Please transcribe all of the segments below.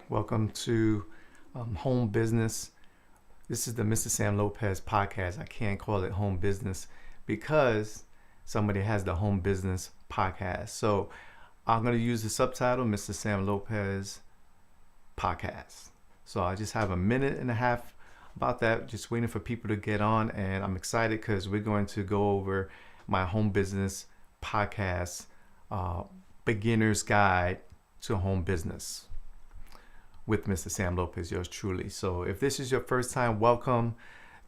Welcome to Home Business. This is the Mr. Sam Lopez podcast. I can't call it Home Business because somebody has the Home Business podcast. So I'm going to use the subtitle Mr. Sam Lopez podcast. So I just have a minute and a half about that, just waiting for people to get on. And I'm excited because we're going to go over my Home Business podcast, Beginner's Guide to Home Business, with Mr. Sam Lopez, yours truly. So if this is your first time, welcome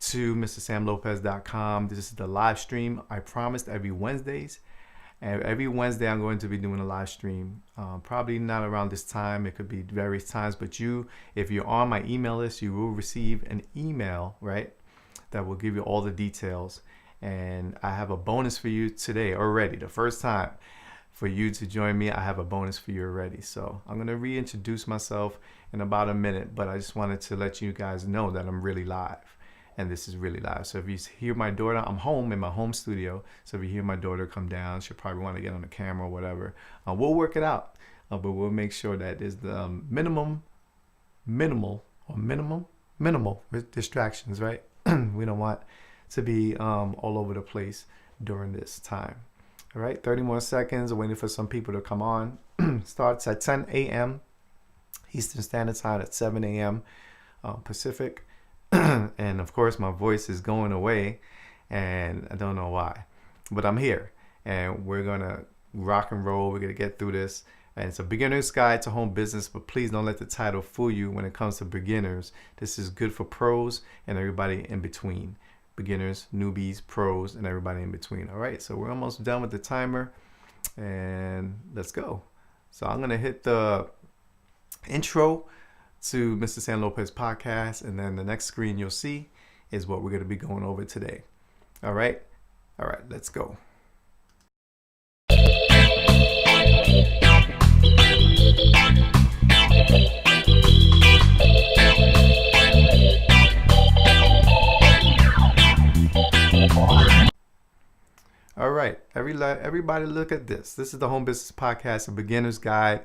to MrSamLopez.com. This is the live stream. I promised every Wednesdays. And every Wednesday I'm going to be doing a live stream. Probably not around this time. It could be various times. But if you're on my email list, you will receive an email, right? That will give you all the details. And I have a bonus for you today already. The first time for you to join me, I have a bonus for you already. So I'm going to reintroduce myself in about a minute, but I just wanted to let you guys know that I'm really live, and this is really live. So if you hear my daughter, I'm home in my home studio. So if you hear my daughter come down, she'll probably want to get on the camera or whatever. We'll work it out, but we'll make sure that there's the minimal distractions, right? We don't want to be all over the place during this time. All right, 30 more seconds. Waiting for some people to come on. Starts at 10 a.m. Eastern Standard Time, at 7 a.m. Pacific. And of course, my voice is going away, and I don't know why, but I'm here, and we're gonna rock and roll. We're gonna get through this, and it's a beginner's guide to home business. But please don't let the title fool you when it comes to beginners. This is good for pros and everybody in between. Beginners, newbies, pros, and everybody in between. All right, so we're almost done with the timer, and let's go. So I'm gonna hit the intro to Mr. Sam Lopez podcast, and then the next screen you'll see is what we're gonna be going over today. All right, let's go. All right, everybody look at this. This is the Home Business Podcast, a beginner's guide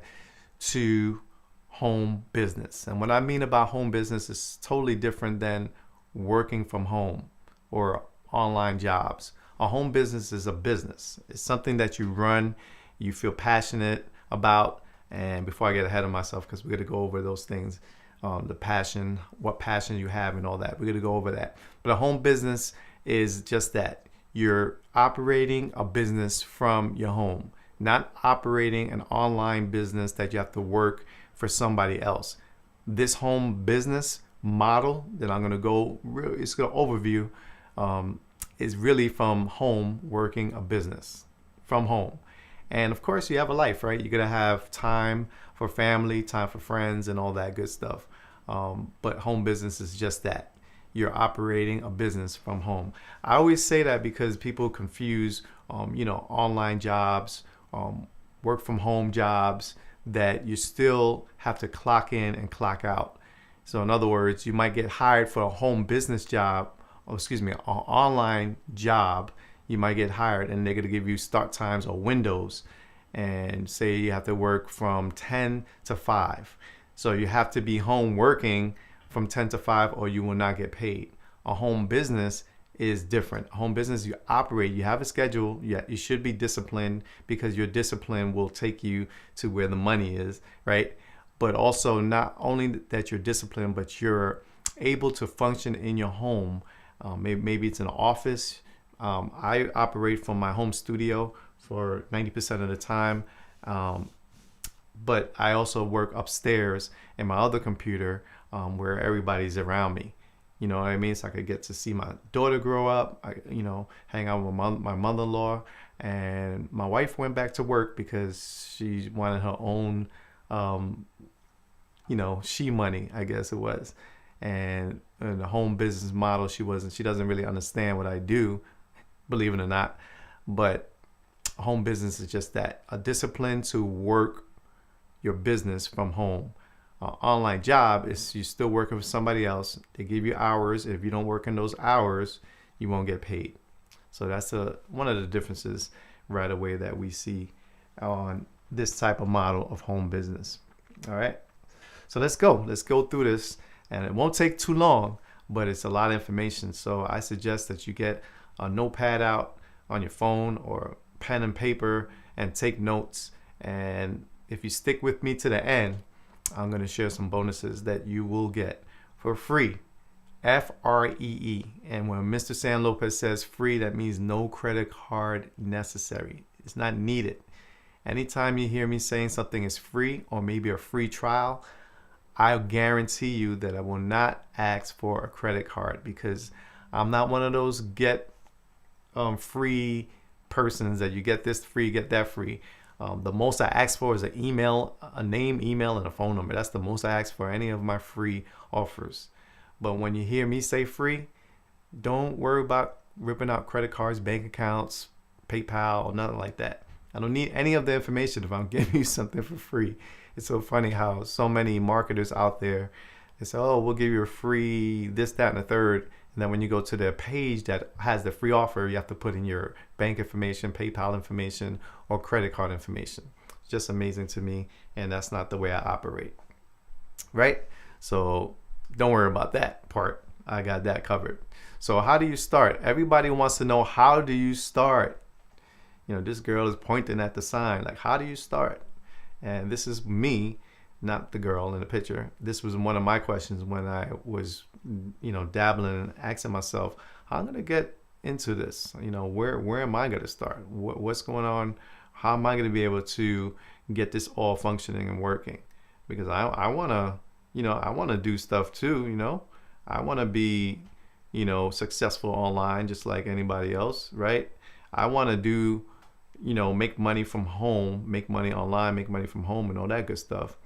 to home business. And what I mean about home business is totally different than working from home or online jobs. A home business is a business. It's something that you run, you feel passionate about. And before I get ahead of myself, because we're going to go over those things, the passion, what passion you have and all that. We're going to go over that. But a home business is just that. You're operating a business from your home, not operating an online business that you have to work for somebody else. This home business model that I'm going to go, it's going to overview, is really from home, working a business from home. And of course you have a life, right? You're going to have time for family, time for friends, and all that good stuff. But home business is just that. You're operating a business from home. I always say that because people confuse, online jobs, work from home jobs, that you still have to clock in and clock out. So in other words, you might get hired for a home business job, an online job. You might get hired and they're going to give you start times or windows and say you have to work from 10 to 5. So you have to be home working from 10 to 5 or you will not get paid. A home business is different. A home business, you operate, you have a schedule. You should be disciplined because your discipline will take you to where the money is, right? But also not only that you're disciplined, but you're able to function in your home. Maybe it's an office. I operate from my home studio for 90% of the time. But I also work upstairs in my other computer where everybody's around me. You know what I mean? So I could get to see my daughter grow up, hang out with my mother-in-law. And my wife went back to work because she wanted her own, she money, I guess it was. And in the home business model, she doesn't really understand what I do, believe it or not. But home business is just that, a discipline to work your business from home. Online job is you still working for somebody else. They give you hours. If you don't work in those hours, you won't get paid. So that's one of the differences right away that we see on this type of model of home business. All right. So let's go through this, and it won't take too long, but it's a lot of information. So I suggest that you get a notepad out on your phone or pen and paper and take notes. And if you stick with me to the end, I'm going to share some bonuses that you will get for free. FREE. And when Mr. Sam Lopez says free, that means no credit card necessary. It's not needed. Anytime you hear me saying something is free or maybe a free trial, I guarantee you that I will not ask for a credit card, because I'm not one of those get free persons that you get this free, get that free. The most I ask for is an email, a name, email, and a phone number. That's the most I ask for any of my free offers. But when you hear me say free, don't worry about ripping out credit cards, bank accounts, PayPal, or nothing like that. I don't need any of the information if I'm giving you something for free. It's so funny how so many marketers out there, they say, oh, we'll give you a free this, that, and the third. And then when you go to their page that has the free offer, you have to put in your bank information, PayPal information, or credit card information. It's just amazing to me, and that's not the way I operate, right? So don't worry about that part. I got that covered. So how do you start? Everybody wants to know, how do you start? You know, this girl is pointing at the sign, like, how do you start? And this is me, not the girl in the picture. This was one of my questions when I was, dabbling and asking myself, how am I going to get into this? Where am I going to start? What's going on? How am I going to be able to get this all functioning and working? Because I want to, I want to do stuff too, I want to be, successful online just like anybody else, right? I want to do, make money from home, make money online, make money from home, and all that good stuff.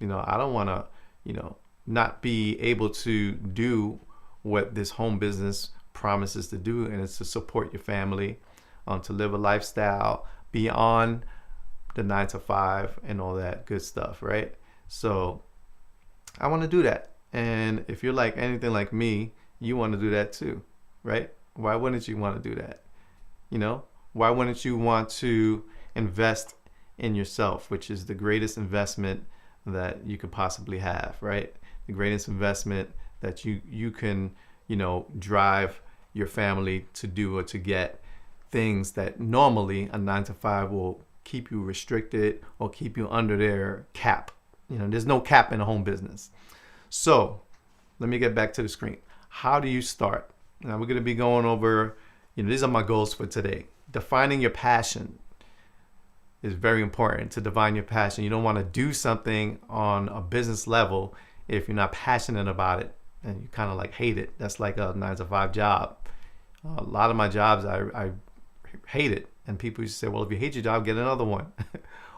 I don't want to, not be able to do what this home business promises to do, and it's to support your family, to live a lifestyle beyond the 9 to 5 and all that good stuff, right? So I want to do that. And if you're like anything like me, you want to do that too, right? Why wouldn't you want to do that? Why wouldn't you want to invest in yourself, which is the greatest investment that you could possibly have, right? The greatest investment that you can, drive your family to do or to get things that normally a 9 to 5 will keep you restricted or keep you under their cap. There's no cap in a home business. So let me get back to the screen. How do you start? Now we're going to be going over, these are my goals for today. Defining your passion is very important. To define your passion, you don't want to do something on a business level if you're not passionate about it and you kind of like hate it. That's like a 9 to 5 job. A lot of my jobs I hate it, and people used to say, well, if you hate your job, get another one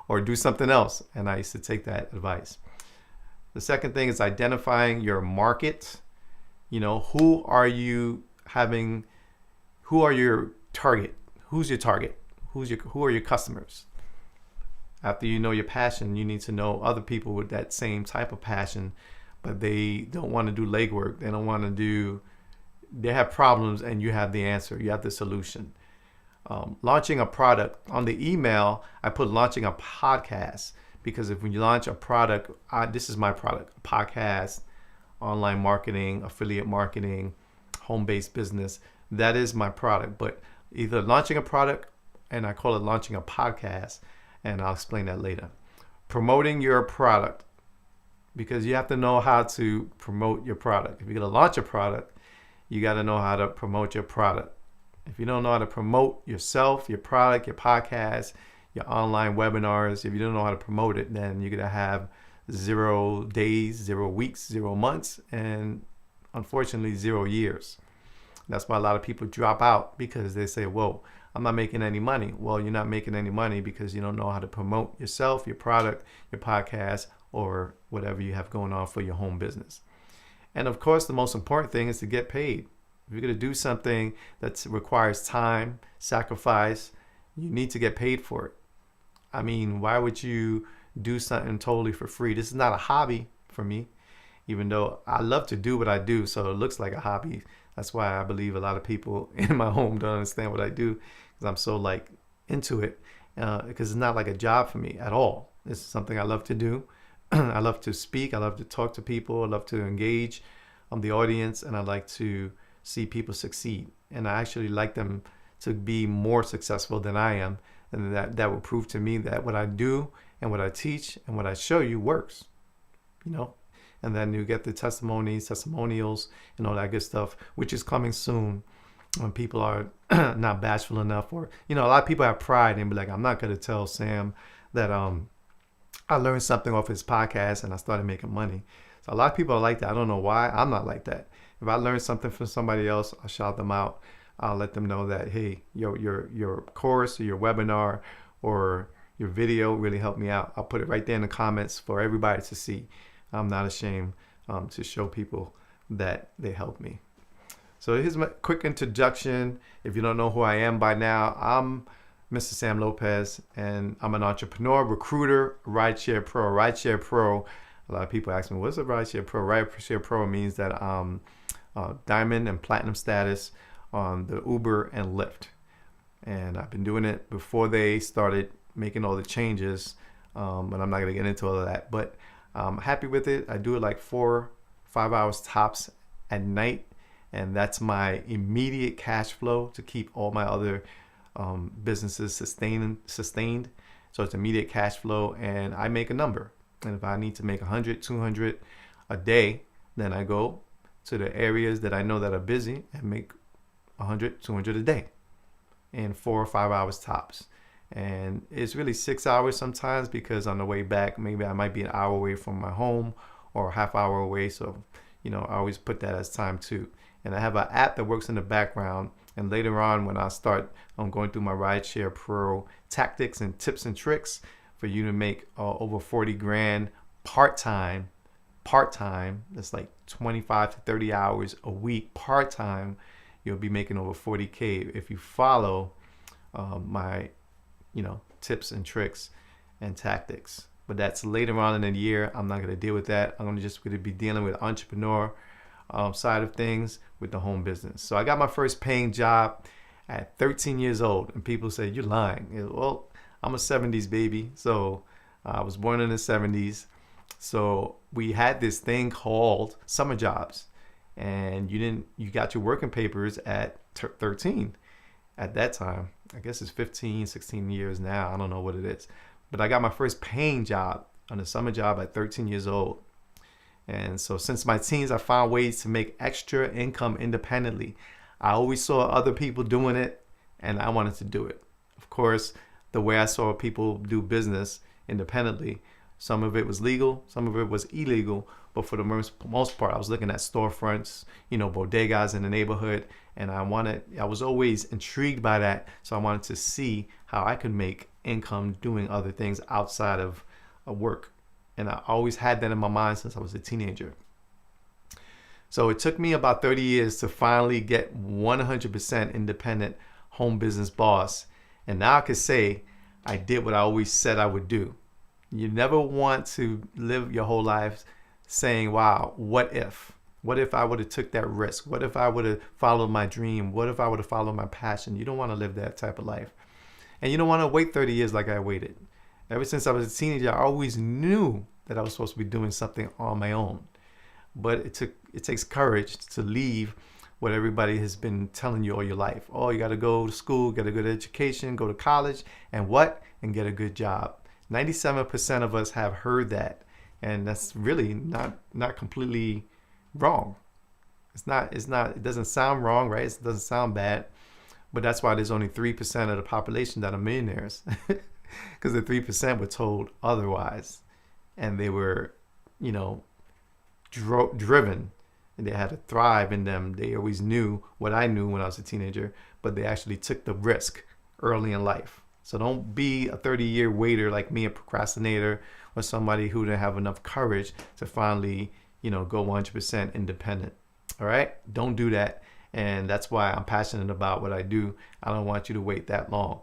or do something else. And I used to take that advice. The second thing is identifying your market. Who are your target? Who's your target? Who are your customers? After you know your passion, you need to know other people with that same type of passion, but they don't want to do legwork. They don't want to they have problems, and you have the answer. You have the solution. Launching a product. On the email, I put launching a podcast, because if when you launch a product, this is my product, a podcast, online marketing, affiliate marketing, home-based business, that is my product. But either launching a product, and I call it launching a podcast, and I'll explain that later. Promoting your product, because you have to know how to promote your product. If you're going to launch a product, you got to know how to promote your product. If you don't know how to promote yourself, your product, your podcast, your online webinars, if you don't know how to promote it, then you're going to have 0 days, 0 weeks, 0 months, and unfortunately 0 years. That's why a lot of people drop out, because they say, whoa, I'm not making any money. Well, you're not making any money because you don't know how to promote yourself, your product, your podcast, or whatever you have going on for your home business. And of course, the most important thing is to get paid. If you're going to do something that requires time, sacrifice, you need to get paid for it. I mean, why would you do something totally for free? This is not a hobby for me, even though I love to do what I do, so it looks like a hobby. That's why I believe a lot of people in my home don't understand what I do, because I'm so into it, because it's not like a job for me at all. It's something I love to do. I love to speak. I love to talk to people. I love to engage the audience, and I like to see people succeed. And I actually like them to be more successful than I am, and that will prove to me that what I do and what I teach and what I show you works. And then you get the testimonials, and all that good stuff, which is coming soon when people are not bashful enough, or a lot of people have pride and be like, I'm not going to tell Sam that I learned something off his podcast and I started making money. So a lot of people are like that. I don't know why. I'm not like that. If I learn something from somebody else, I'll shout them out. I'll let them know that, hey, your course or your webinar or your video really helped me out. I'll put it right there in the comments for everybody to see. I'm not ashamed to show people that they helped me. So here's my quick introduction. If you don't know who I am by now, I'm Mr. Sam Lopez, and I'm an entrepreneur, recruiter, rideshare pro. Rideshare pro, a lot of people ask me, what's a rideshare pro? Rideshare pro means that I'm diamond and platinum status on the Uber and Lyft. And I've been doing it before they started making all the changes, but I'm not gonna get into all of that. But I'm happy with it. I do it like 4-5 hours tops at night, and that's my immediate cash flow to keep all my other businesses sustained. So it's immediate cash flow, and I make a number. And if I need to make 100, 200 a day, then I go to the areas that I know that are busy and make 100, 200 a day in 4 or 5 hours tops. And it's really 6 hours sometimes, because on the way back, maybe I might be an hour away from my home or a half hour away. So, I always put that as time too. And I have an app that works in the background. And later on, when I start going through my Rideshare Pro tactics and tips and tricks for you to make over 40 grand part-time, that's like 25 to 30 hours a week part-time, you'll be making over 40K if you follow my tips and tricks and tactics. But that's later on in the year. I'm not going to deal with that. I'm just going to be dealing with entrepreneur side of things with the home business. So I got my first paying job at 13 years old, and people say, you're lying. Well, I'm a 70s baby. So I was born in the 70s. So we had this thing called summer jobs, and you got your working papers at 13 at that time. I guess it's 15, 16 years now. I don't know what it is. But I got my first paying job on a summer job at 13 years old. And so since my teens, I found ways to make extra income independently. I always saw other people doing it, and I wanted to do it. Of course, the way I saw people do business independently, some of it was legal, some of it was illegal. But for the most part, I was looking at storefronts, bodegas in the neighborhood, and I was always intrigued by that. So I wanted to see how I could make income doing other things outside of work. And I always had that in my mind since I was a teenager. So it took me about 30 years to finally get 100% independent home business boss. And now I can say I did what I always said I would do. You never want to live your whole life saying, wow, what if? What if I would have took that risk? What if I would have followed my dream? What if I would have followed my passion? You don't want to live that type of life. And you don't want to wait 30 years like I waited. Ever since I was a teenager, I always knew that I was supposed to be doing something on my own. But it takes courage to leave what everybody has been telling you all your life. Oh, you got to go to school, get a good education, go to college, and get a good job. 97% of us have heard that, and that's really not completely wrong. It doesn't sound wrong, right? It doesn't sound bad, but that's why there's only 3% of the population that are millionaires, because the 3% were told otherwise, and they were, driven, and they had to thrive in them. They always knew what I knew when I was a teenager, but they actually took the risk early in life. So don't be a 30-year waiter like me, a procrastinator, or somebody who didn't have enough courage to finally, go 100% independent. All right? Don't do that. And that's why I'm passionate about what I do. I don't want you to wait that long.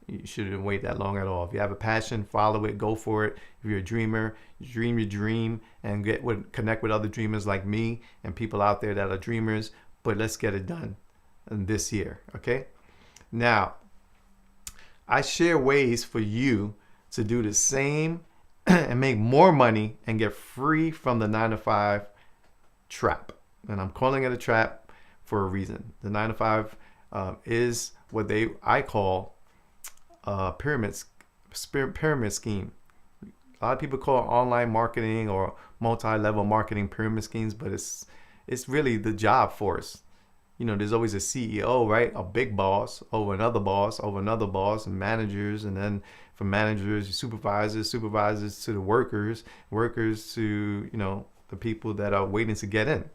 You shouldn't wait that long at all. If you have a passion, follow it, go for it. If you're a dreamer, dream your dream and connect with other dreamers like me and people out there that are dreamers. But let's get it done this year, okay? Now, I share ways for you to do the same and make more money and get free from the 9 to 5 trap. And I'm calling it a trap for a reason. The 9 to 5 is what I call pyramid scheme. A lot of people call it online marketing or multi-level marketing pyramid schemes, but it's really the job force. There's always a CEO, right? A big boss over another boss over another boss, and managers, and then from managers, supervisors to the workers to the people that are waiting to get in.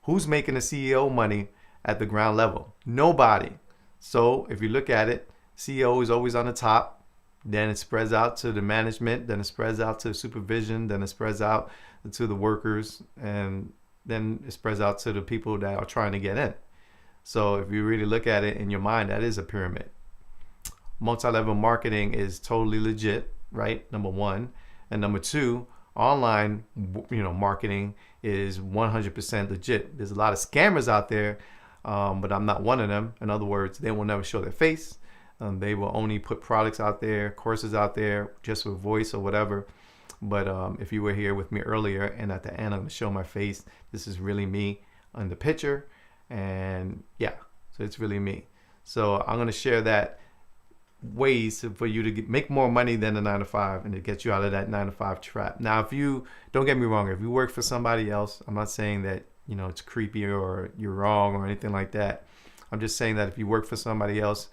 Who's making the CEO money at the ground level? Nobody. So if you look at it, CEO is always on the top. Then it spreads out to the management. Then it spreads out to supervision. Then it spreads out to the workers, and then it spreads out to the people that are trying to get in. So if you really look at it in your mind, that is a pyramid. Multi-level marketing is totally legit, right? Number one. And number two, online, marketing is 100% legit. There's a lot of scammers out there, but I'm not one of them. In other words, they will never show their face. They will only put products out there, courses out there, just with voice or whatever. But if you were here with me earlier, and at the end I'm going to show my face, this is really me on the picture. And yeah, so it's really me. So I'm going to share that ways for you to make more money than the 9 to 5 and to get you out of that 9 to 5 trap. Now, if you, don't get me wrong, if you work for somebody else, I'm not saying that, it's creepy or you're wrong or anything like that. I'm just saying that if you work for somebody else,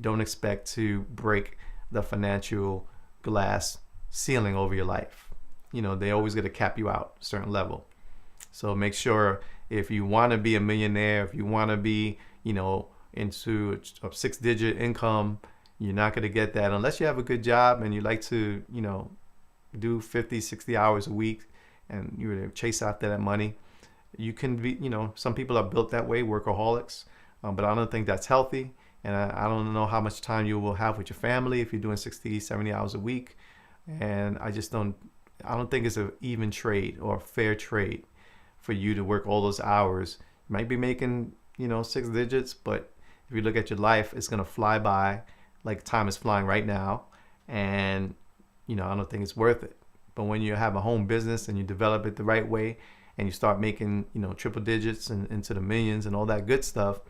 don't expect to break the financial glass ceiling over your life. They always going to cap you out a certain level. So make sure if you want to be a millionaire, if you want to be, into a 6-digit income, you're not going to get that unless you have a good job and you like to, do 50, 60 hours a week and you chase after that money. You can be, some people are built that way, workaholics, but I don't think that's healthy. And I don't know how much time you will have with your family if you're doing 60, 70 hours a week. And I don't think it's an even trade or a fair trade for you to work all those hours. You might be making, 6 digits, but if you look at your life, it's going to fly by like time is flying right now. And, I don't think it's worth it. But when you have a home business and you develop it the right way and you start making, triple digits and into the millions and all that good stuff,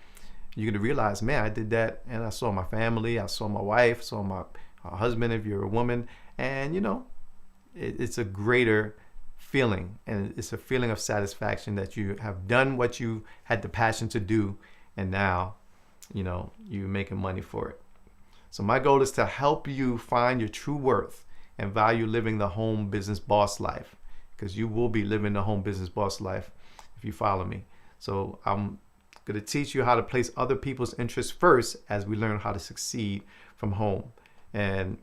you're going to realize, man, I did that. And I saw my family, I saw my wife, saw my husband if you're a woman. And, it's a greater feeling. And it's a feeling of satisfaction that you have done what you had the passion to do. And now, you're making money for it. So my goal is to help you find your true worth and value living the home business boss life, because you will be living the home business boss life if you follow me. So I'm going to teach you how to place other people's interests first as we learn how to succeed from home. And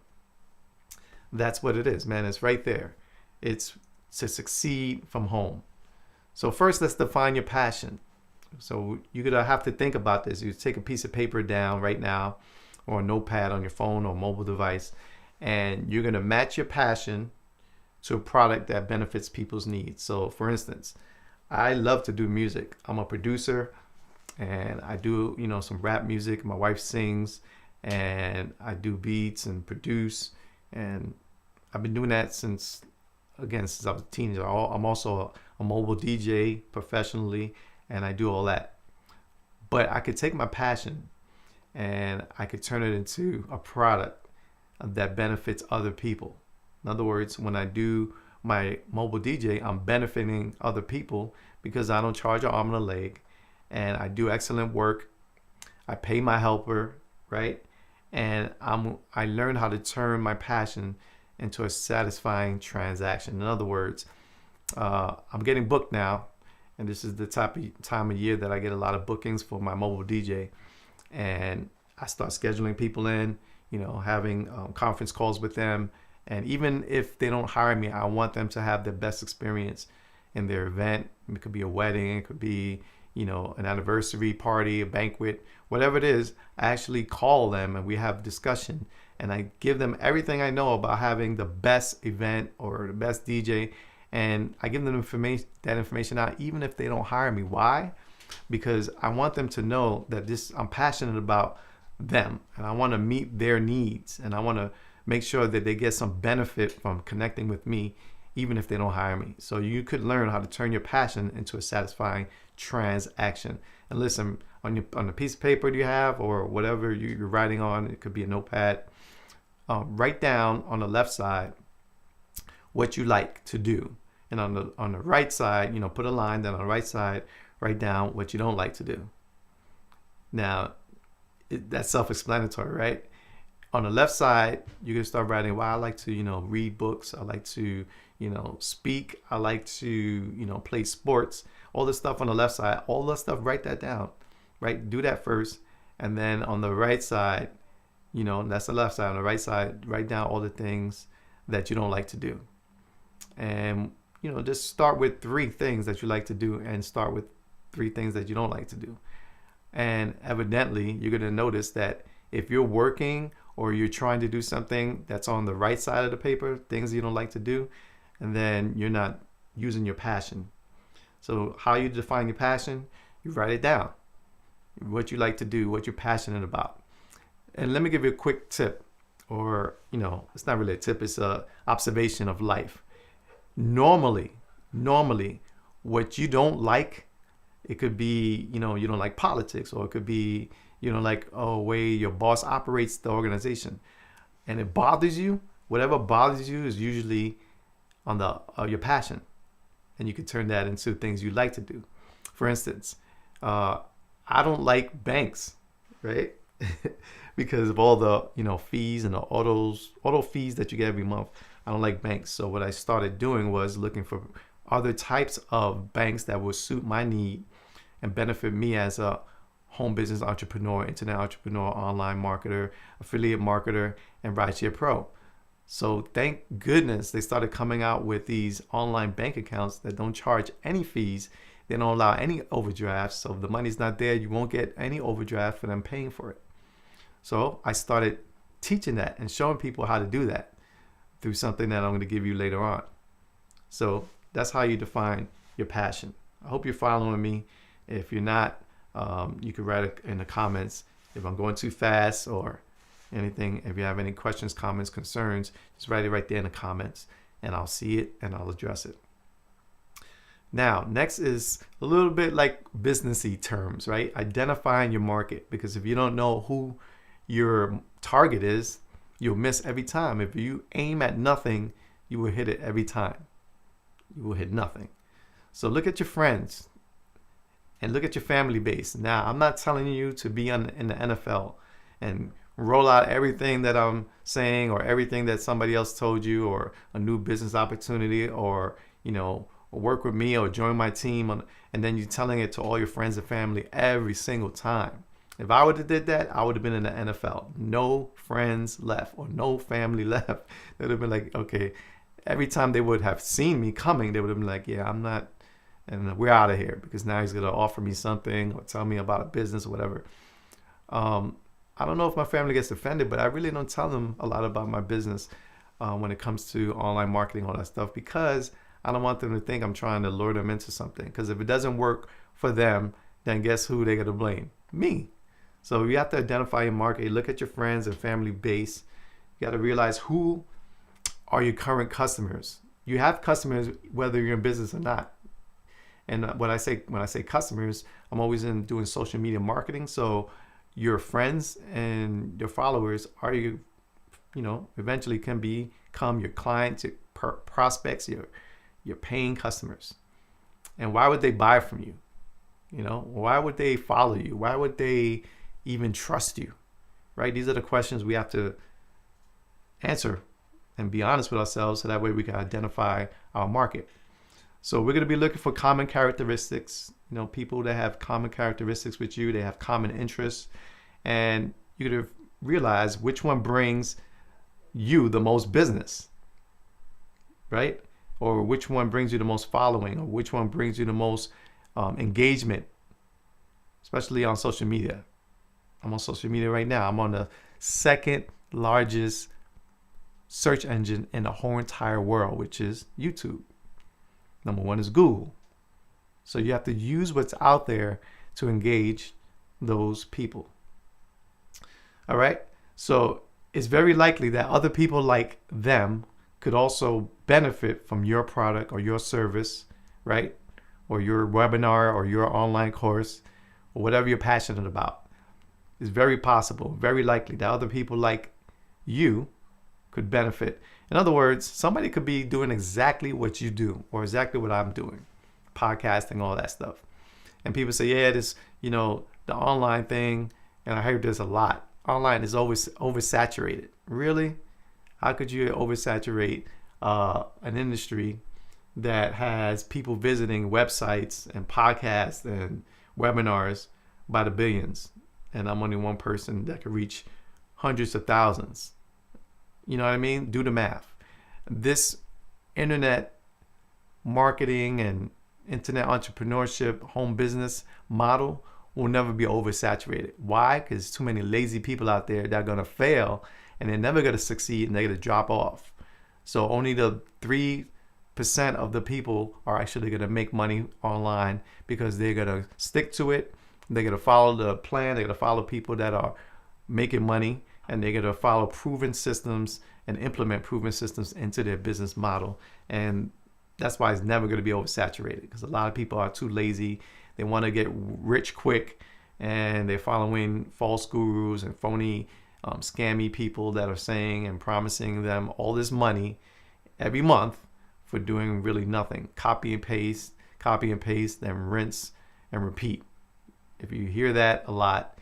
that's what it is, man. It's right there. It's to succeed from home. So first, let's define your passion. So you're going to have to think about this. You take a piece of paper down right now or a notepad on your phone or mobile device, and you're going to match your passion to a product that benefits people's needs. So for instance, I love to do music. I'm a producer. And I do, some rap music. My wife sings, and I do beats and produce. And I've been doing that since I was a teenager. I'm also a mobile DJ professionally, and I do all that. But I could take my passion and I could turn it into a product that benefits other people. In other words, when I do my mobile DJ, I'm benefiting other people because I don't charge an arm and a leg. And I do excellent work. I pay my helper, right? And I learn how to turn my passion into a satisfying transaction. In other words, I'm getting booked now, and this is the time of year that I get a lot of bookings for my mobile DJ. And I start scheduling people in, having conference calls with them. And even if they don't hire me, I want them to have the best experience in their event. It could be a wedding, it could be an anniversary party, a banquet, whatever it is. I actually call them and we have discussion, and I give them everything I know about having the best event or the best DJ, and I give them that information out even if they don't hire me. Why? Because I want them to know that I'm passionate about them, and I want to meet their needs, and I want to make sure that they get some benefit from connecting with me, even if they don't hire me. So you could learn how to turn your passion into a satisfying transaction. And listen, on the piece of paper you have, or whatever you're writing on, it could be a notepad, write down on the left side what you like to do. And on the right side, put a line. Then on the right side, write down what you don't like to do. Now, that's self-explanatory, right? On the left side, you can start writing, well, I like to, read books. I like to, speak. I like to, play sports. All this stuff on the left side, all that stuff, write that down, right? Do that first. And then on the right side, that's the left side. On the right side, write down all the things that you don't like to do. And, just start with 3 things that you like to do and start with 3 things that you don't like to do. And evidently, you're going to notice that if you're working or you're trying to do something that's on the right side of the paper, things you don't like to do, and then you're not using your passion. So how you define your passion? You write it down. What you like to do, what you're passionate about. And let me give you a quick tip, or, it's not really a tip, it's an observation of life. Normally, what you don't like, it could be, you don't like politics, or it could be, you don't like way your boss operates the organization, and it bothers you. Whatever bothers you is usually on your passion, and you can turn that into things you like to do. For instance, I don't like banks, right? Because of all the fees and the auto fees that you get every month. I don't like banks. So what I started doing was looking for other types of banks that would suit my need and benefit me as a home business entrepreneur, internet entrepreneur, online marketer, affiliate marketer, and rideshare pro. So thank goodness they started coming out with these online bank accounts that don't charge any fees. They don't allow any overdrafts. So if the money's not there, you won't get any overdraft for them paying for it. So I started teaching that and showing people how to do that through something that I'm going to give you later on. So that's how you define your passion. I hope you're following me. If you're not, you can write it in the comments if I'm going too fast or anything. If you have any questions, comments, concerns, just write it right there in the comments and I'll see it and I'll address it. Now, next is a little bit like businessy terms, right? Identifying your market, because if you don't know who your target is, you'll miss every time. If you aim at nothing, you will hit it every time. You will hit nothing. So look at your friends and look at your family base. Now, I'm not telling you to be in the NFL and roll out everything that I'm saying or everything that somebody else told you, or a new business opportunity, or, work with me or join my team, and then you're telling it to all your friends and family every single time. If I would have did that, I would have been in the NFL. No friends left or no family left. They would have been like, okay, every time they would have seen me coming, they would have been like, yeah, I'm not, and we're out of here, because now he's going to offer me something or tell me about a business or whatever. I don't know if my family gets offended, but I really don't tell them a lot about my business when it comes to online marketing, all that stuff, because I don't want them to think I'm trying to lure them into something. Because if it doesn't work for them, then guess who they're going to blame? Me. So you have to identify your market. Look at your friends and family base. You got to realize who are your current customers. You have customers whether you're in business or not. And when I say customers, I'm always doing social media marketing. So your friends and your followers are eventually can become your clients, your prospects, your paying customers. And why would they buy from you? Why would they follow you? Why would they even trust you? Right? These are the questions we have to answer and be honest with ourselves, so that way we can identify our market. So we're going to be looking for common characteristics, people that have common characteristics with you, they have common interests, and you're going to realize which one brings you the most business, right? Or which one brings you the most following, or which one brings you the most engagement, especially on social media. I'm on social media right now. I'm on the second largest search engine in the whole entire world, which is YouTube. Number 1 is Google. So you have to use what's out there to engage those people. All right. So it's very likely that other people like them could also benefit from your product or your service, right? Or your webinar or your online course or whatever you're passionate about. It's very possible, very likely that other people like you could benefit. In other words, somebody could be doing exactly what you do or exactly what I'm doing, podcasting, all that stuff. And people say, yeah, this, the online thing, and I heard this a lot. Online is always oversaturated. Really? How could you oversaturate an industry that has people visiting websites and podcasts and webinars by the billions? And I'm only one person that could reach hundreds of thousands. You know what I mean? Do the math. This internet marketing and internet entrepreneurship, home business model will never be oversaturated. Why? Because too many lazy people out there that are going to fail and they're never going to succeed and they're going to drop off. So only the 3% of the people are actually going to make money online because they're going to stick to it. They're going to follow the plan. They're going to follow people that are making money, and they're going to follow proven systems and implement proven systems into their business model. And that's why it's never going to be oversaturated, because a lot of people are too lazy. They want to get rich quick, and they're following false gurus and phony, scammy people that are saying and promising them all this money every month for doing really nothing. Copy and paste, then rinse and repeat. If you hear that a lot,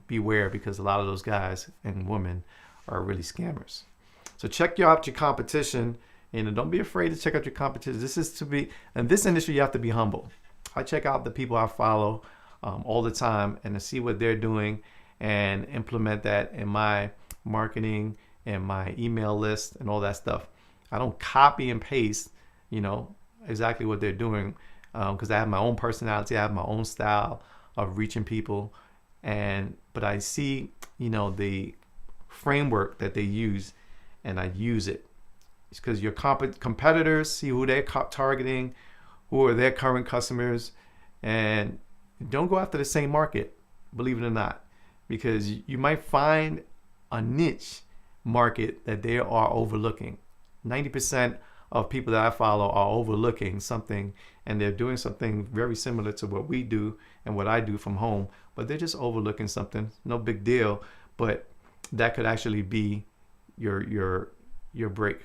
beware, because a lot of those guys and women are really scammers. So check out your competition, and don't be afraid to check out your competition. In this industry, you have to be humble. I check out the people I follow all the time and to see what they're doing and implement that in my marketing and my email list and all that stuff. I don't copy and paste, exactly what they're doing, because I have my own personality. I have my own style of reaching people, but I see, the framework that they use, and I use it. It's because your competitors see who they're targeting, who are their current customers, and don't go after the same market, believe it or not, because you might find a niche market that they are overlooking. 90% of people that I follow are overlooking something, and they're doing something very similar to what we do and what I do from home, but they're just overlooking something. No big deal, but that could actually be your break.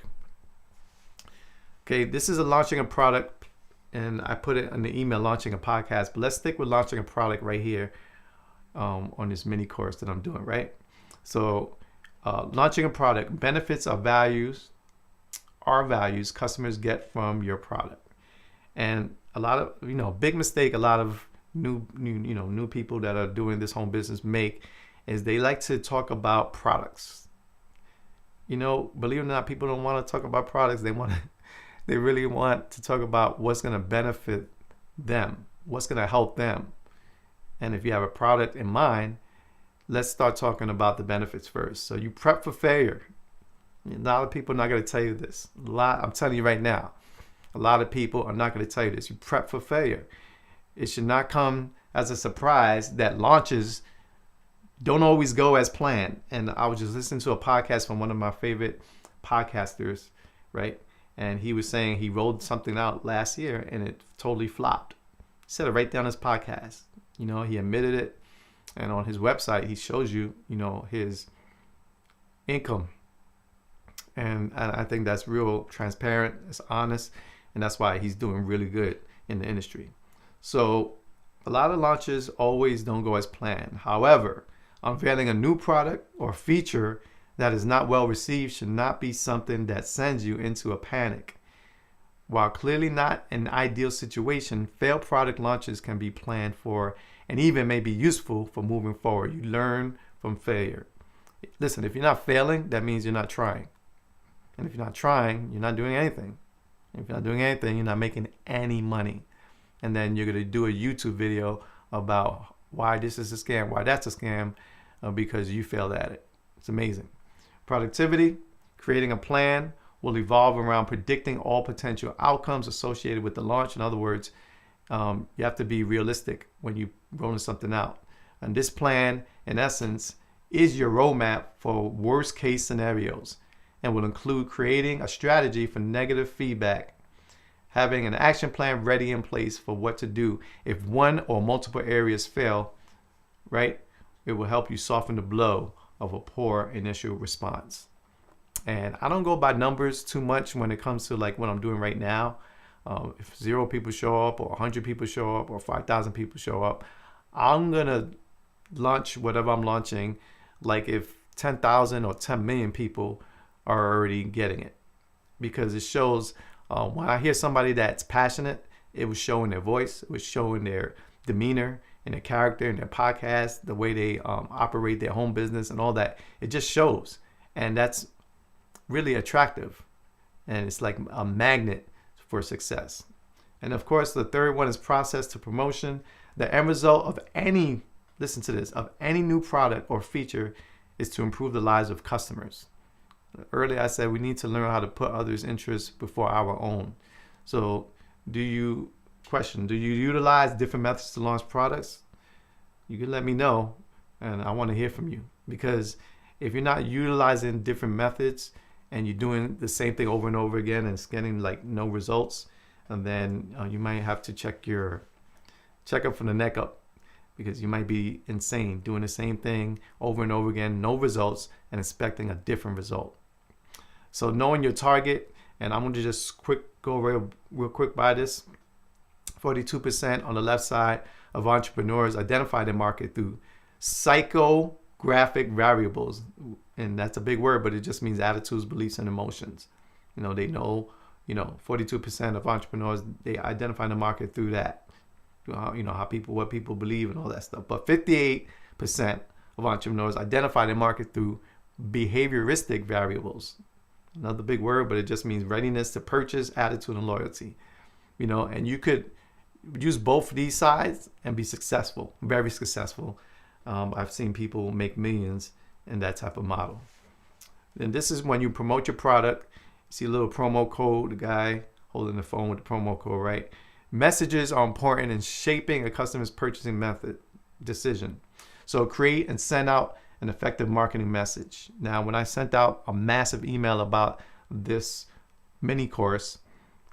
Okay, this is launching a product, and I put it in the email, launching a podcast, but let's stick with launching a product right here on this mini course that I'm doing, right? So launching a product, benefits are values customers get from your product. And a lot of, big mistake a lot of new people that are doing this home business make is they like to talk about products. Believe it or not, people don't want to talk about products. They really want to talk about what's going to benefit them, what's going to help them. And if you have a product in mind, let's start talking about the benefits first. So you prep for failure. A lot of people are not going to tell you this. I'm telling you right now, a lot of people are not going to tell you this. You prep for failure. It should not come as a surprise that launches don't always go as planned. And I was just listening to a podcast from one of my favorite podcasters, right? And he was saying he rolled something out last year and it totally flopped. He said it right down his podcast. He admitted it. And on his website, he shows you, his income. And I think that's real transparent, it's honest, and that's why he's doing really good in the industry. So a lot of launches always don't go as planned. However, unveiling a new product or feature that is not well received should not be something that sends you into a panic. While clearly not an ideal situation, failed product launches can be planned for and even may be useful for moving forward. You learn from failure. Listen, if you're not failing, that means you're not trying. And if you're not trying, you're not doing anything. If you're not doing anything, you're not making any money. And then you're going to do a YouTube video about why this is a scam, why that's a scam, because you failed at it. It's amazing. Productivity, creating a plan will evolve around predicting all potential outcomes associated with the launch. In other words, you have to be realistic when you're rolling something out. And this plan, in essence, is your roadmap for worst case scenarios and will include creating a strategy for negative feedback, having an action plan ready in place for what to do if one or multiple areas fail, right? It will help you soften the blow of a poor initial response. And I don't go by numbers too much when it comes to like what I'm doing right now. If 0 people show up or 100 people show up or 5,000 people show up, I'm going to launch whatever I'm launching like if 10,000 or 10 million people are already getting it. Because it shows, when I hear somebody that's passionate, it was showing their voice, it was showing their demeanor and their character and their podcast, the way they operate their home business and all that. It just shows. And that's really attractive. And it's like a magnet for success. And of course, the third one is process to promotion. The end result of any, listen to this, of any new product or feature is to improve the lives of customers. Earlier I said we need to learn how to put others' interests before our own. So do you utilize different methods to launch products? You can let me know, and I want to hear from you. Because if you're not utilizing different methods and you're doing the same thing over and over again and it's getting like no results, and then you might have to check up from the neck up, because you might be insane doing the same thing over and over again, no results, and expecting a different result. So knowing your target, and I'm going to just go real quick by this. 42% on the left side of entrepreneurs identify their market through psychographic variables. And that's a big word, but it just means attitudes, beliefs, and emotions. They know, 42% of entrepreneurs, they identify the market through that. What people believe and all that stuff. But 58% of entrepreneurs identify their market through behavioristic variables. Another big word, but it just means readiness to purchase, attitude, and loyalty. And you could use both of these sides and be successful, very successful. I've seen people make millions in that type of model. And this is when you promote your product. You see a little promo code, the guy holding the phone with the promo code, right? Messages are important in shaping a customer's purchasing method decision. So create and send out an effective marketing message. Now, when I sent out a massive email about this mini course,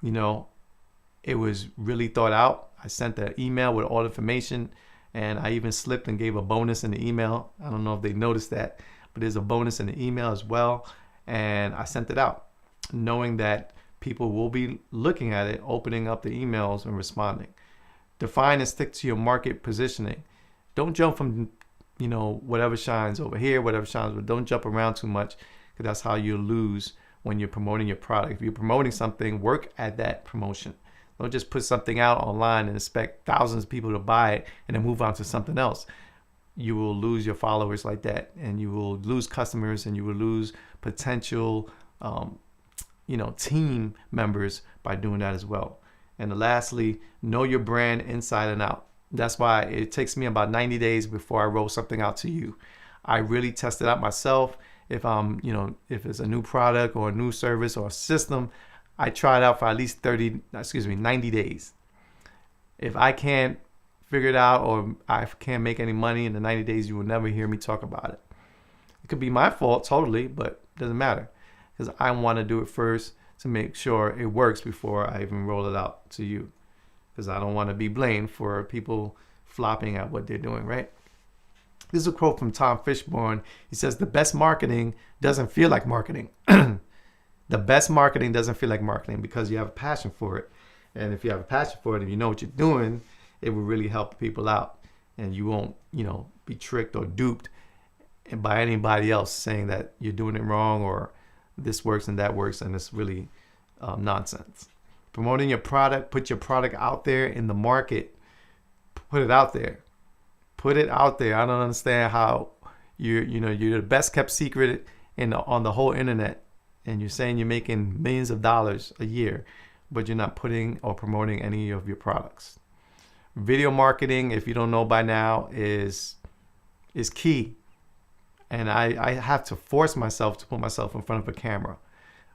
it was really thought out. I sent the email with all the information, and I even slipped and gave a bonus in the email. I don't know if they noticed that, but there's a bonus in the email as well. And I sent it out knowing that people will be looking at it, opening up the emails and responding. Define and stick to your market positioning. Don't jump from, whatever shines over here, whatever shines, but don't jump around too much, because that's how you lose when you're promoting your product. If you're promoting something, work at that promotion. Don't just put something out online and expect thousands of people to buy it and then move on to something else. You will lose your followers like that, and you will lose customers, and you will lose potential team members by doing that as well. And lastly, know your brand inside and out. That's why it takes me about 90 days before I roll something out to you. I really test it out myself. If if it's a new product or a new service or a system, I try it out for at least 90 days. If I can't figure it out or I can't make any money in the 90 days, you will never hear me talk about it. It could be my fault totally, but it doesn't matter, because I want to do it first to make sure it works before I even roll it out to you, because I don't want to be blamed for people flopping at what they're doing, right? This is a quote from Tom Fishburne. He says, the best marketing doesn't feel like marketing. The best marketing doesn't feel like marketing because you have a passion for it. And if you have a passion for it and you know what you're doing, it will really help people out. And you won't, be tricked or duped by anybody else saying that you're doing it wrong or this works and that works, and it's really nonsense. Promoting your product, put your product out there in the market. Put it out there. Put it out there. I don't understand how you're the best kept secret on the whole internet, and you're saying you're making millions of dollars a year, but you're not putting or promoting any of your products. Video marketing, if you don't know by now, is key. And I have to force myself to put myself in front of a camera.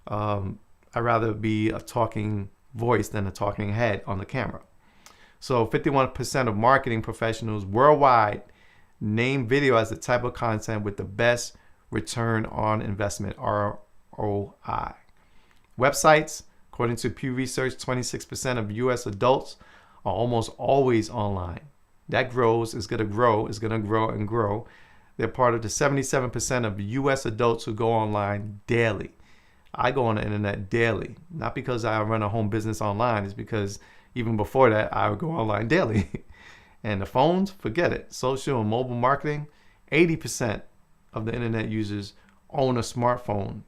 I'd rather be a talking voice than a talking head on the camera. So 51% of marketing professionals worldwide Name video as the type of content with the best return on investment, ROI. Websites, according to Pew Research, 26% of US adults are almost always online. That grows, is going to grow, is going to grow and grow. They're part of the 77% of US adults who go online daily. I go on the internet daily, not because I run a home business online. It's because even before that, I would go online daily. And the phones, forget it. Social and mobile marketing, 80% of the internet users own a smartphone.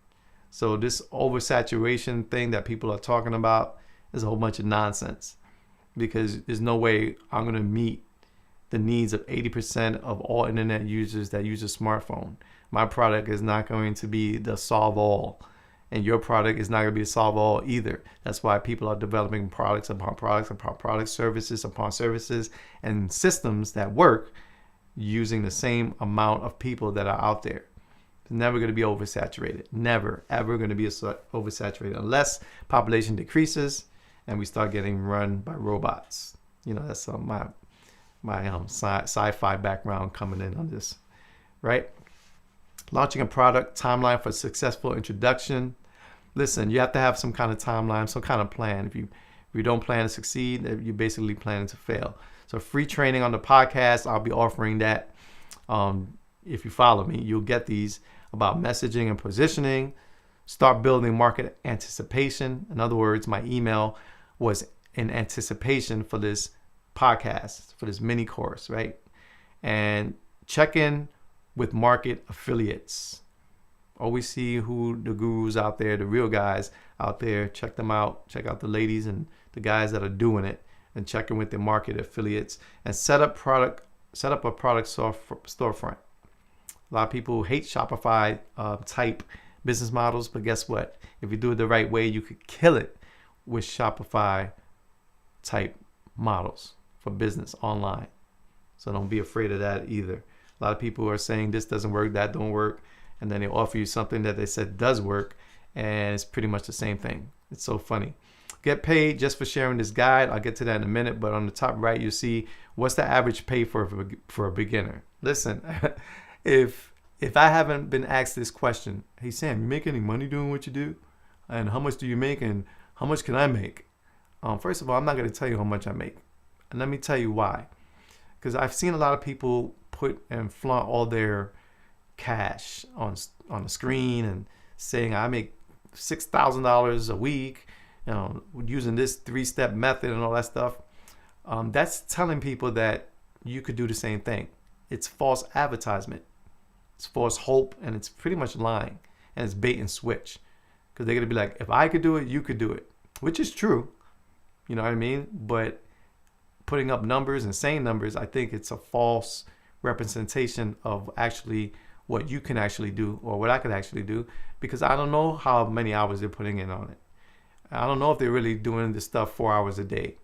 So this oversaturation thing that people are talking about is a whole bunch of nonsense, because there's no way I'm going to meet the needs of 80% of all internet users that use a smartphone. My product is not going to be the solve all, and your product is not going to be the solve all either. That's why people are developing products upon products upon products, services upon services, and systems that work using the same amount of people that are out there. It's never going to be oversaturated. Never, ever going to be oversaturated unless population decreases and we start getting run by robots. You know, that's my sci-fi background coming in on this, right? Launching a product, timeline for successful introduction. Listen, you have to have some kind of timeline, some kind of plan. If you don't plan to succeed, you're basically planning to fail. So free training on the podcast, I'll be offering that. If you follow me, you'll get these about messaging and positioning. Start building market anticipation. In other words, my email was in anticipation for this podcast, for this mini course, right? And check in with market affiliates. Always see who the gurus out there, the real guys out there. Check them out. Check out the ladies and the guys that are doing it, and check in with their market affiliates and set up a product storefront. A lot of people hate Shopify type business models, but guess what? If you do it the right way, you could kill it with Shopify type models for business online. So don't be afraid of that either. A lot of people are saying this doesn't work, that don't work, and then they offer you something that they said does work, and it's pretty much the same thing. It's so funny. Get paid just for sharing this guide. I'll get to that in a minute, but on the top right, you see what's the average pay for a beginner. Listen, if I haven't been asked this question, hey Sam, you make any money doing what you do? And how much do you make, and how much can I make? First of all, I'm not going to tell you how much I make. And let me tell you why. Because I've seen a lot of people put and flaunt all their cash on the screen and saying I make $6,000 a week, you know, using this 3-step method and all that stuff. That's telling people that you could do the same thing. It's false advertisement. It's false hope, and it's pretty much lying, and it's bait and switch, because they're gonna be like, if I could do it, you could do it, which is true. You know what I mean? But putting up numbers and saying numbers, I think it's a false representation of actually what you can actually do, or what I could actually do, because I don't know how many hours they're putting in on it. I don't know if they're really doing this stuff 4 hours a day.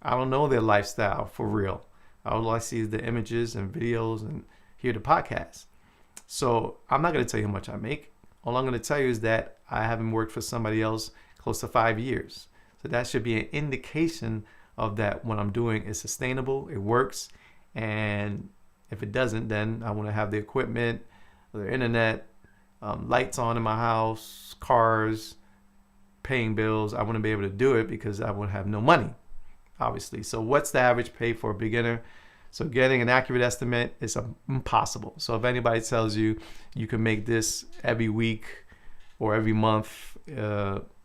I don't know their lifestyle for real. All I see is the images and videos and hear the podcast. So I'm not going to tell you how much I make. All I'm going to tell you is that I haven't worked for somebody else close to 5 years. So that should be an indication of that what I'm doing is sustainable, it works. And if it doesn't, then I want to have the equipment, the internet, lights on in my house, cars, paying bills. I want to be able to do it because I would have no money, obviously. So what's the average pay for a beginner? So getting an accurate estimate is impossible. So if anybody tells you you can make this every week or every month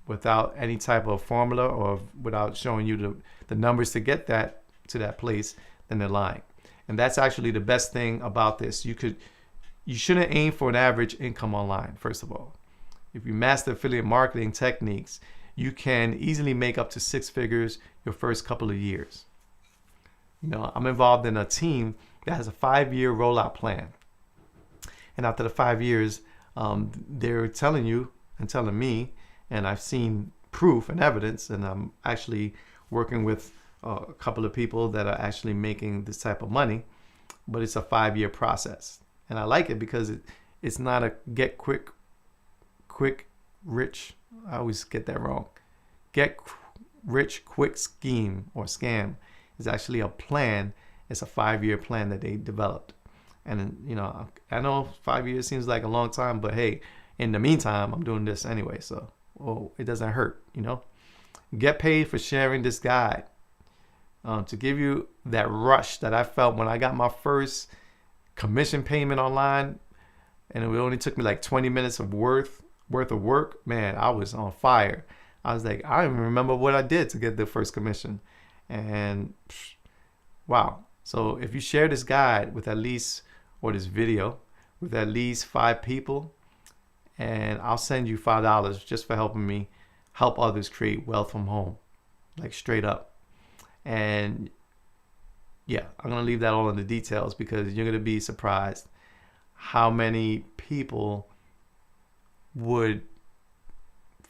without any type of formula or without showing you the numbers to get that to that place, then they're lying. And that's actually the best thing about this. You shouldn't aim for an average income online, first of all. If you master affiliate marketing techniques, you can easily make up to 6 figures your first couple of years. You know, I'm involved in a team that has a 5-year rollout plan. And after the 5 years, they're telling you and telling me, and I've seen proof and evidence, and I'm actually working with a couple of people that are actually making this type of money, but it's a 5-year process. And I like it because it's not a get quick rich. I always get that wrong. Get rich quick scheme or scam. It's actually a plan. It's a 5-year plan that they developed. And, I know 5 years seems like a long time, but hey, in the meantime, I'm doing this anyway. So, well, it doesn't hurt. Get paid for sharing this guide. To give you that rush that I felt when I got my first commission payment online, and it only took me like 20 minutes of worth of work. Man, I was on fire. I was like, I don't even remember what I did to get the first commission. And wow. So if you share this guide with at least, or this video with at least 5 people, and I'll send you $5 just for helping me help others create wealth from home, like straight up. And yeah, I'm going to leave that all in the details, because you're going to be surprised how many people would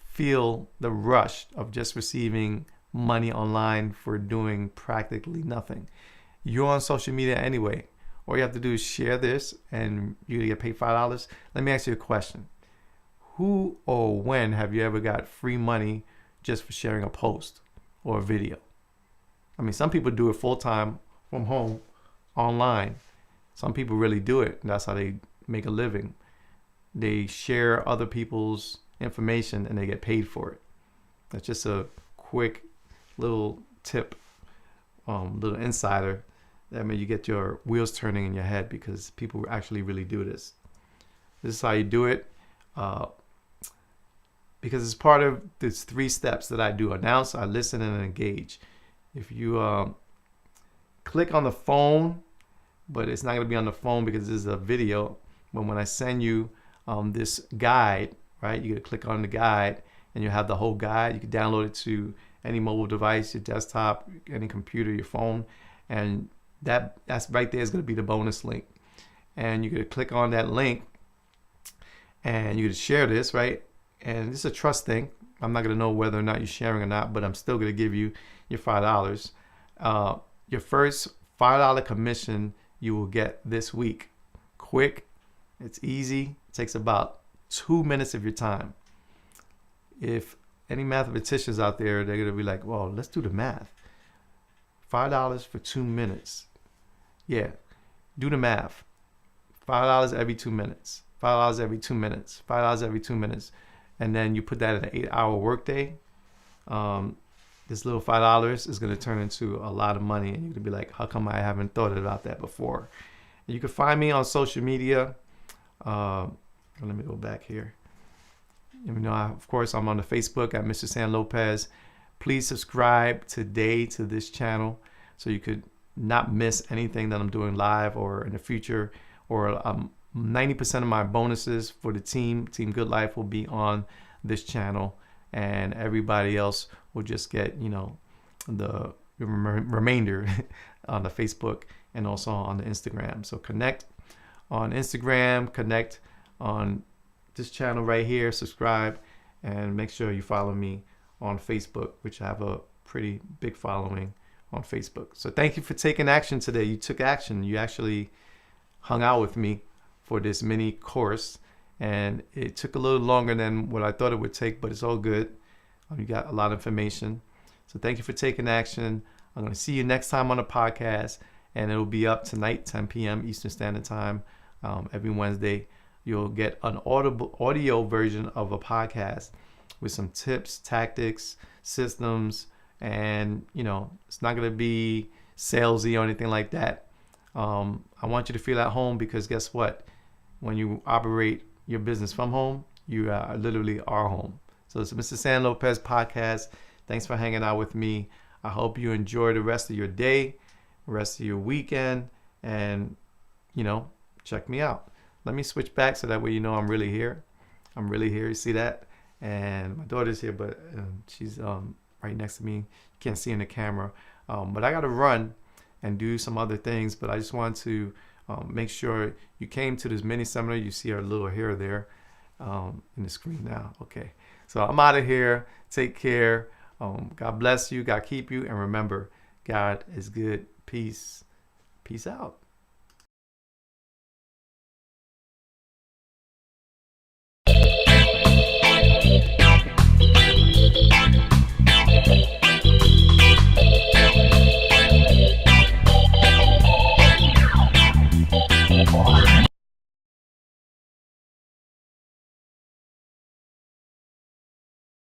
feel the rush of just receiving money online for doing practically nothing. You're on social media anyway. All you have to do is share this and you get paid $5. Let me ask you a question. Who or when have you ever got free money just for sharing a post or a video? I mean, some people do it full time from home online. Some people really do it, and that's how they make a living. They share other people's information and they get paid for it. That's just a quick little tip, little insider. That means you get your wheels turning in your head, because people actually really do this. This is how you do it, because it's part of these 3 steps that I do: announce, I listen, and engage. If you click on the phone, but it's not going to be on the phone because this is a video, but when I send you this guide, right, you're going to click on the guide and you have the whole guide. You can download it to any mobile device, your desktop, any computer, your phone, and that's right there is going to be the bonus link. And you're going to click on that link and you're going to share this, right? And this is a trust thing. I'm not going to know whether or not you're sharing or not, but I'm still going to give you your $5. Your first $5 commission you will get this week. Quick, it's easy, it takes about 2 minutes of your time. If any mathematicians out there, they're going to be like, well, let's do the math. $5 for 2 minutes. Yeah, do the math. $5 every 2 minutes. $5 every 2 minutes. $5 every 2 minutes. And then you put that in an 8-hour workday. This little $5 is going to turn into a lot of money. And you're going to be like, how come I haven't thought about that before? And you can find me on social media. Let me go back here. Of course, I'm on the Facebook at Mr. San Lopez. Please subscribe today to this channel so you could not miss anything that I'm doing live or in the future. Or 90% of my bonuses for the Team Good Life will be on this channel, and everybody else will just get, the remainder on the Facebook and also on the Instagram. So connect on Instagram, connect on this channel right here, subscribe, and make sure you follow me on Facebook, which I have a pretty big following on Facebook. So thank you for taking action today. You took action. You actually hung out with me for this mini course, and it took a little longer than what I thought it would take, but it's all good. You got a lot of information. So thank you for taking action. I'm going to see you next time on the podcast, and it'll be up tonight, 10 p.m. Eastern Standard Time. Every Wednesday, you'll get an audio version of a podcast with some tips, tactics, systems, and it's not going to be salesy or anything like that. I want you to feel at home, because guess what? When you operate your business from home, you literally are home. So it's Mr. San Lopez podcast. Thanks for hanging out with me. I hope you enjoy the rest of your day, the rest of your weekend, and check me out. Let me switch back so that way I'm really here. I'm really here. You see that? And my daughter's here, but she's right next to me. You can't see in the camera. But I got to run and do some other things. But I just want to make sure you came to this mini seminar. You see our little hair there in the screen now. Okay. So I'm out of here. Take care. God bless you. God keep you. And remember, God is good. Peace. Peace out.